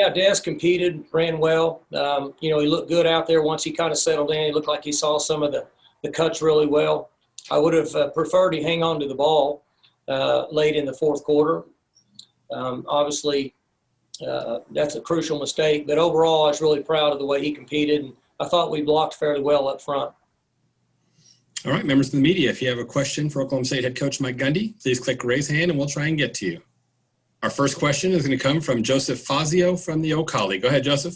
Yeah, Dez competed, ran well. He looked good out there once he kind of settled in. He looked like he saw some of the cuts really well. I would have preferred he hang on to the ball late in the fourth quarter. Obviously, that's a crucial mistake. But overall, I was really proud of the way he competed, and I thought we blocked fairly well up front. All right, members of the media, if you have a question for Oklahoma State head coach Mike Gundy, please click raise hand and we'll try and get to you. Our first question is going to come from Joseph Fazio from the O'Colly. Go ahead, Joseph.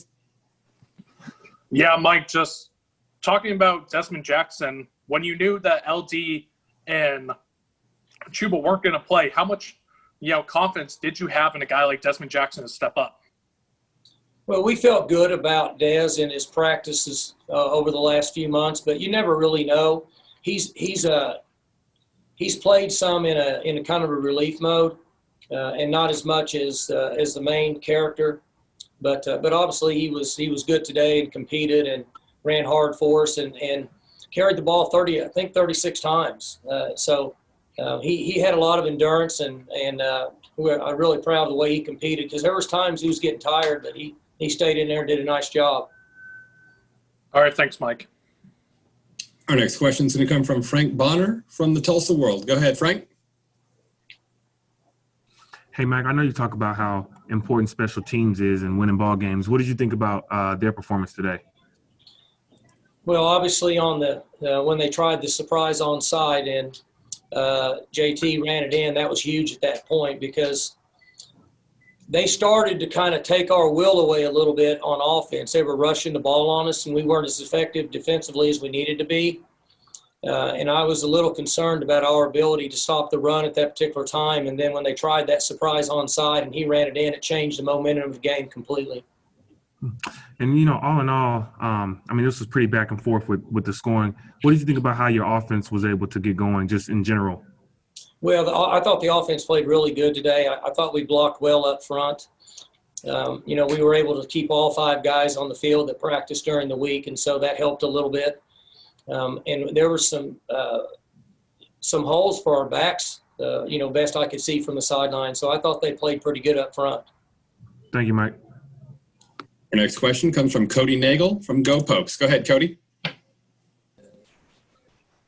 Yeah, Mike, just talking about Dezmon Jackson, when you knew that LD and Chuba weren't going to play, how much confidence did you have in a guy like Dezmon Jackson to step up? Well, we felt good about Dez in his practices over the last few months, but you never really know. He's played some in a kind of a relief mode, and not as much as the main character. But obviously he was good today and competed and ran hard for us and carried the ball 36 times. So he had a lot of endurance and I'm really proud of the way he competed because there was times he was getting tired, but he stayed in there and did a nice job. All right, thanks, Mike. Our next question is going to come from Frank Bonner from the Tulsa World. Go ahead, Frank. Hey, Mike, I know you talk about how important special teams is and winning ball games. What did you think about their performance today? Well, obviously on when they tried the surprise onside and JT ran it in, that was huge at that point because they started to kind of take our will away a little bit on offense. They were rushing the ball on us, and we weren't as effective defensively as we needed to be. And I was a little concerned about our ability to stop the run at that particular time. And then when they tried that surprise onside and he ran it in, it changed the momentum of the game completely. And, all in all, this was pretty back and forth with the scoring. What did you think about how your offense was able to get going just in general? Well, I thought the offense played really good today. I thought we blocked well up front. We were able to keep all 5 guys on the field that practiced during the week, and so that helped a little bit. And there were some holes for our backs, best I could see from the sideline. So I thought they played pretty good up front. Thank you, Mike. Our next question comes from Cody Nagel from Go Pokes. Go ahead, Cody.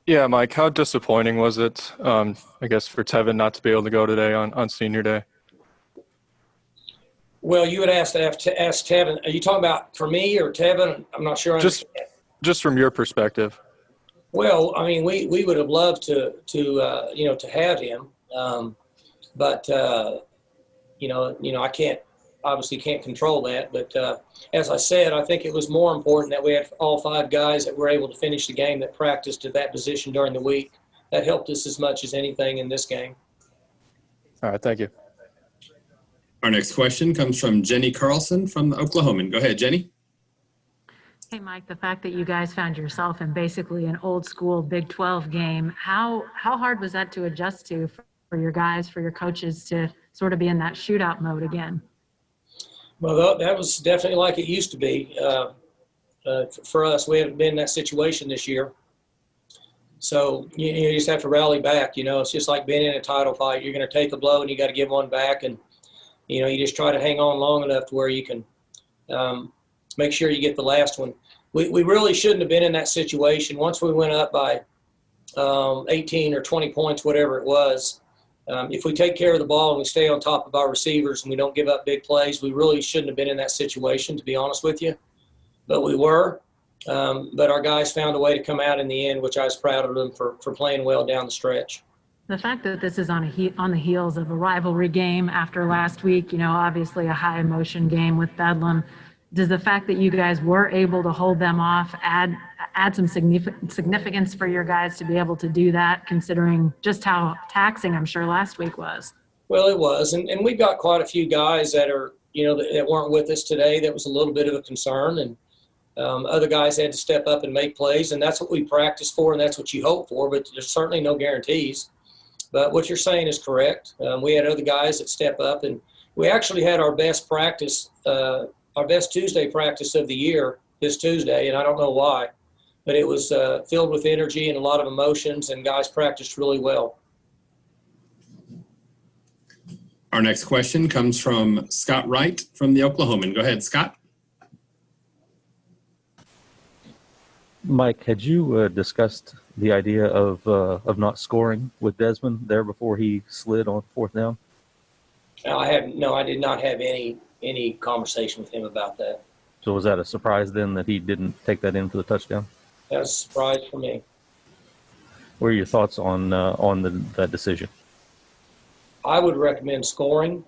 Yeah, Mike, how disappointing was it, I guess, for Tevin not to be able to go today on senior day? Well, you would ask Tevin. Are you talking about for me or Tevin? I'm not sure. Just from your perspective. Well, we would have loved to have him, but I obviously can't control that. But as I said, I think it was more important that we had all 5 guys that were able to finish the game that practiced at that position during the week. That helped us as much as anything in this game. All right, thank you. Our next question comes from Jenny Carlson from the Oklahoman. Go ahead, Jenny. Hey, Mike, the fact that you guys found yourself in basically an old school Big 12 game, how hard was that to adjust to for your guys, for your coaches to sort of be in that shootout mode again? Well, that was definitely like it used to be. For us, we haven't been in that situation this year. So you just have to rally back. It's just like being in a title fight. You're going to take a blow and you got to give one back. And, you just try to hang on long enough to where you can make sure you get the last one. We really shouldn't have been in that situation. Once we went up by 18 or 20 points, whatever it was, if we take care of the ball and we stay on top of our receivers and we don't give up big plays, we really shouldn't have been in that situation, to be honest with you. But we were. But our guys found a way to come out in the end, which I was proud of them for playing well down the stretch. The fact that this is on the heels of a rivalry game after last week, obviously a high emotion game with Bedlam, does the fact that you guys were able to hold them off add some significance for your guys to be able to do that, considering just how taxing I'm sure last week was? Well, it was, and we've got quite a few guys that are, that weren't with us today. That was a little bit of a concern, and other guys had to step up and make plays, and that's what we practice for, and that's what you hope for, but there's certainly no guarantees. But what you're saying is correct. We had other guys that step up, and we actually had our best practice, our best Tuesday practice of the year this Tuesday, and I don't know why, but it was filled with energy and a lot of emotions, and guys practiced really well. Our next question comes from Scott Wright from the Oklahoman. Go ahead, Scott. Mike, had you discussed the idea of not scoring with Dezmon there before he slid on fourth down? I did not have any conversation with him about that. So was that a surprise then that he didn't take that in for the touchdown? That was a surprise for me. What are your thoughts on that decision? I would recommend scoring,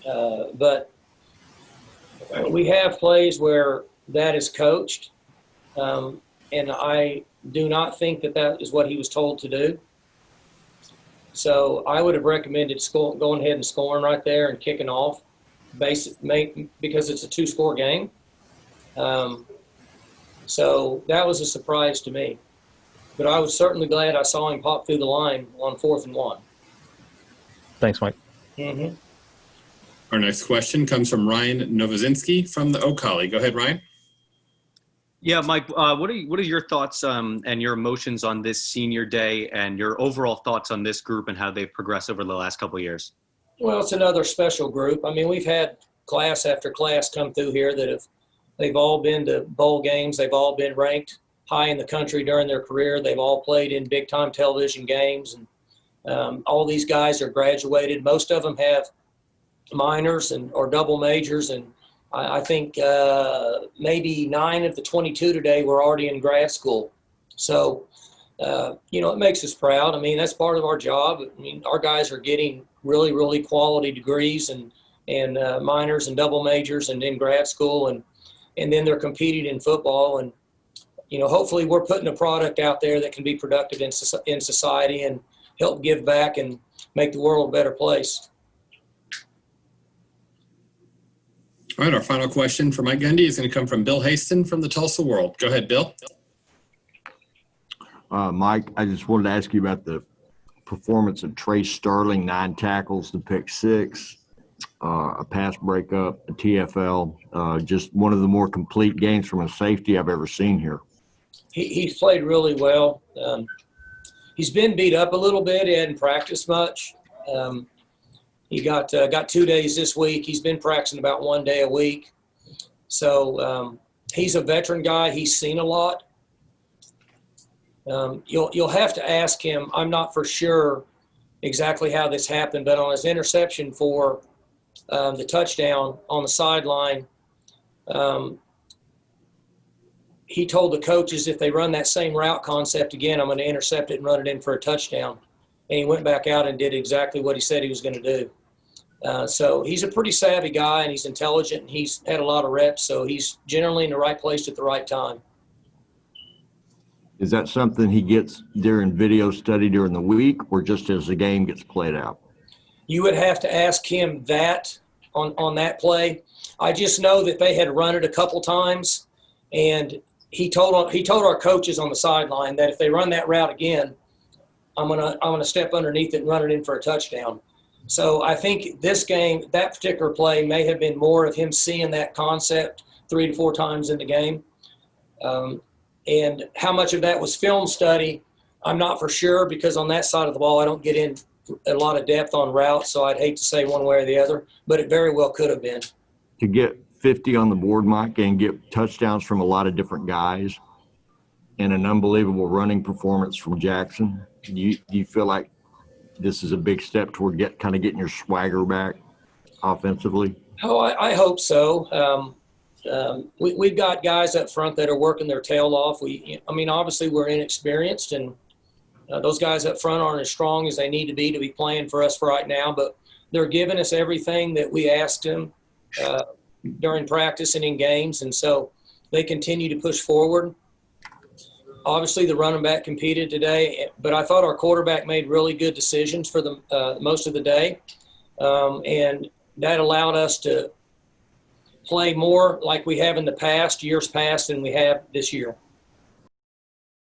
but we have plays where that is coached, and I do not think that is what he was told to do. So I would have recommended going ahead and scoring right there and kicking off, because it's a two-score game. So that was a surprise to me. But I was certainly glad I saw him pop through the line on 4th and 1. Thanks, Mike. Mm-hmm. Our next question comes from Ryan Novozinski from the O'Colly. Go ahead, Ryan. Yeah, Mike, what are your thoughts and your emotions on this senior day and your overall thoughts on this group and how they've progressed over the last couple of years? Well, it's another special group. I mean, we've had class after class come through here they've all been to bowl games. They've all been ranked high in the country during their career. They've all played in big-time television games, and all these guys are graduated. Most of them have minors or double majors, and I think maybe 9 of the 22 today were already in grad school. So, it makes us proud. I mean, that's part of our job. I mean, our guys are getting really, really quality degrees and minors and double majors and in grad school, and then they're competing in football. And, hopefully we're putting a product out there that can be productive in society and help give back and make the world a better place. All right, our final question for Mike Gundy is going to come from Bill Haston from the Tulsa World. Go ahead, Bill. Mike, I just wanted to ask you about the performance of Tre Sterling, 9 tackles to pick 6, a pass breakup, a TFL, just one of the more complete games from a safety I've ever seen here. He's played really well. He's been beat up a little bit. He hadn't practiced much. He got 2 days this week. He's been practicing about 1 day a week. So he's a veteran guy. He's seen a lot. You'll have to ask him. I'm not for sure exactly how this happened, but on his interception for the touchdown on the sideline, he told the coaches, if they run that same route concept again, I'm going to intercept it and run it in for a touchdown. And he went back out and did exactly what he said he was going to do. So he's a pretty savvy guy, and he's intelligent, and he's had a lot of reps, so he's generally in the right place at the right time. Is that something he gets during video study during the week, or just as the game gets played out? You would have to ask him that on that play. I just know that they had run it a couple times, and he told our coaches on the sideline that if they run that route again, I'm gonna step underneath it and run it in for a touchdown. So I think this game, that particular play, may have been more of him seeing that concept 3 to 4 times in the game. And how much of that was film study, I'm not for sure, because on that side of the ball, I don't get in a lot of depth on routes, so I'd hate to say one way or the other, but it very well could have been. To get 50 on the board, Mike, and get touchdowns from a lot of different guys and an unbelievable running performance from Jackson, do you feel like this is a big step toward getting your swagger back offensively? Oh, I hope so. We've got guys up front that are working their tail off. Obviously we're inexperienced, and those guys up front aren't as strong as they need to be playing for us for right now, but they're giving us everything that we asked them during practice and in games, and so they continue to push forward. Obviously, the running back competed today, but I thought our quarterback made really good decisions for the most of the day, and that allowed us to play more like we have in the years past, than we have this year.